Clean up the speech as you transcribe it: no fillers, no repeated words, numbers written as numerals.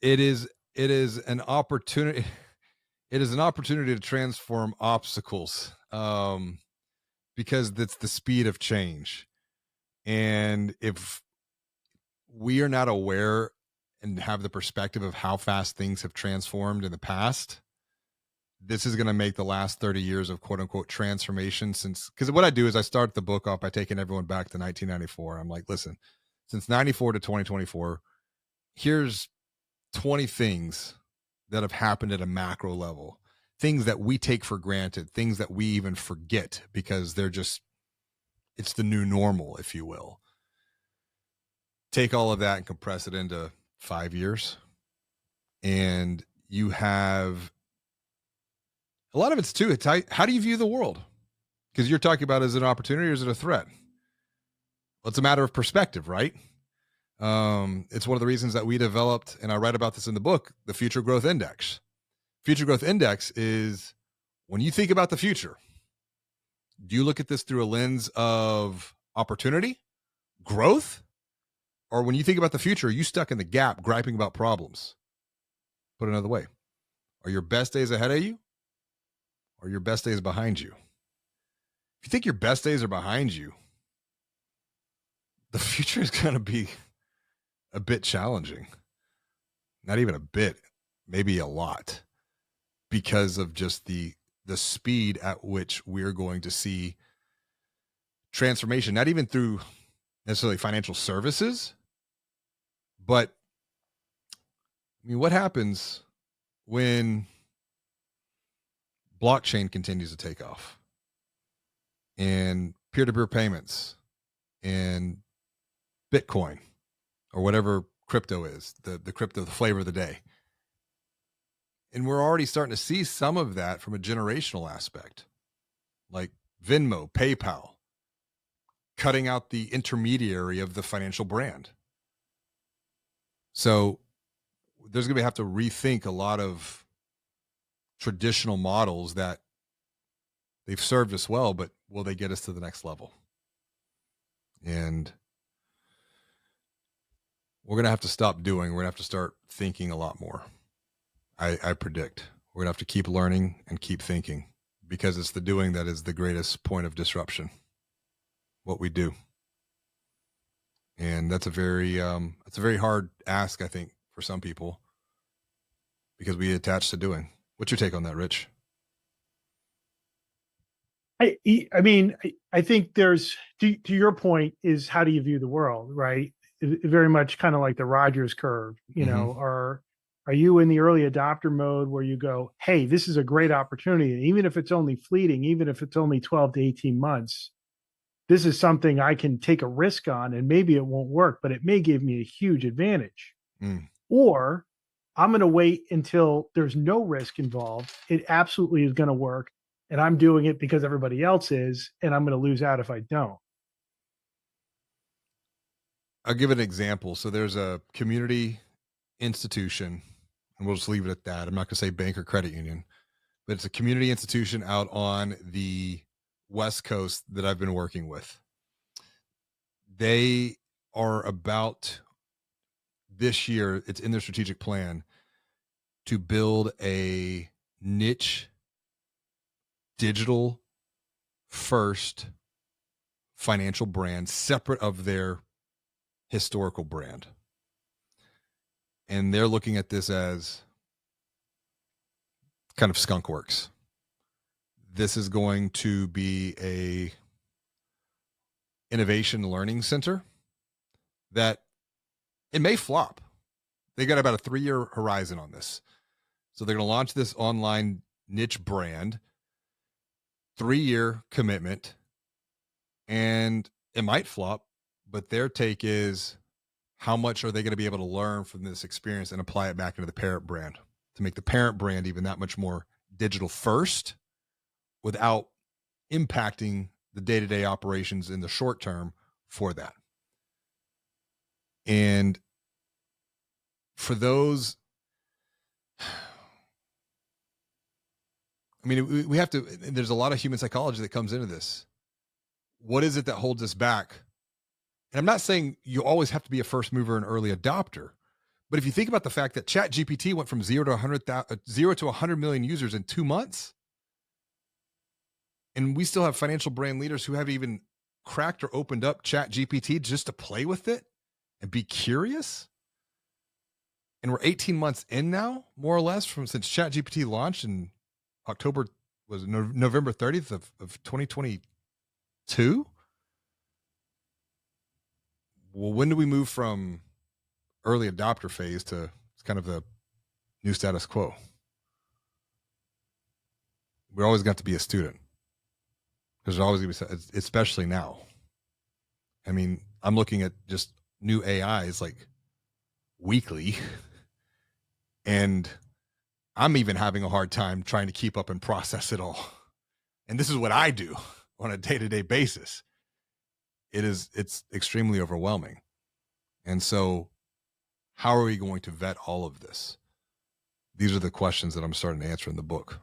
It is it is an opportunity it is an opportunity to transform obstacles, because that's the speed of change. And if we are not aware and have the perspective of how fast things have transformed in the past, this is going to make the last 30 years of quote unquote transformation. Since, because what I do is I start the book off by taking everyone back to 1994. I'm like, listen, since 94 to 2024, here's 20 things that have happened at a macro level, things that we take for granted, things that we even forget because they're just, it's the new normal, if you will. Take all of that and compress it into 5 years. And you have a lot of it's too, it's how do you view the world? Because you're talking about, is it an opportunity or is it a threat? Well, it's a matter of perspective, right? It's one of the reasons that we developed, and I write about this in the book, the Future Growth Index. Future Growth Index is when you think about the future, do you look at this through a lens of opportunity, growth, or when you think about the future, are you stuck in the gap griping about problems? Put another way, are your best days ahead of you or your best days behind you? If you think your best days are behind you, the future is going to be a bit challenging. Not even a bit, maybe a lot, because of just the speed at which we're going to see transformation, not even through necessarily financial services, but I mean, what happens when blockchain continues to take off and peer-to-peer payments and Bitcoin or whatever crypto is, the crypto, the flavor of the day. And we're already starting to see some of that from a generational aspect, like Venmo, PayPal, cutting out the intermediary of the financial brand. So there's going to have to rethink a lot of traditional models that they've served us well, but will they get us to the next level? And we're going to have to stop doing, we're going to have to start thinking a lot more. I predict we're going to have to keep learning and keep thinking, because it's the doing that is the greatest point of disruption, what we do. And that's a very hard ask, I think, for some people, because we attach to doing. What's your take on that, Rich? I mean, I think there's to your point is how do you view the world, right? Very much kind of like the Rogers curve, Mm-hmm. are you in the early adopter mode where you go, hey, this is a great opportunity, and even if it's only fleeting, even if it's only 12 to 18 months, this is something I can take a risk on, and maybe it won't work, but it may give me a huge advantage. Mm. Or I'm going to wait until there's no risk involved. It absolutely is going to work. And I'm doing it because everybody else is. And I'm going to lose out if I don't. I'll give an example. So there's a community institution, and we'll just leave it at that. I'm not going to say bank or credit union, but it's a community institution out on the West Coast that I've been working with. They are about, this year, it's in their strategic plan to build a niche digital first financial brand separate of their historical brand. And they're looking at this as kind of skunk works. This is going to be a innovation learning center that it may flop. They got about a 3-year horizon on this. So they're going to launch this online niche brand, 3-year commitment, and it might flop, but their take is how much are they going to be able to learn from this experience and apply it back into the parent brand to make the parent brand even that much more digital first without impacting the day-to-day operations in the short term for that. And for those, I mean, we have to, there's a lot of human psychology that comes into this. What is it that holds us back? And I'm not saying you always have to be a first mover and early adopter, But if you think about the fact that Chat GPT went from 0 to 100 million users in 2 months, and we still have financial brand leaders who haven't even cracked or opened up Chat GPT just to play with it and be curious. And we're 18 months in now, more or less, from since Chat GPT launched in October, was November 30th of 2022. Well, when do we move from early adopter phase to kind of the new status quo? We're always got to be a student, because there's always going to be, especially now. I mean, I'm looking at just new AIs like weekly, and I'm even having a hard time trying to keep up and process it all. And this is what I do on a day-to-day basis. It's extremely overwhelming. And so how are we going to vet all of this? These are the questions that I'm starting to answer in the book.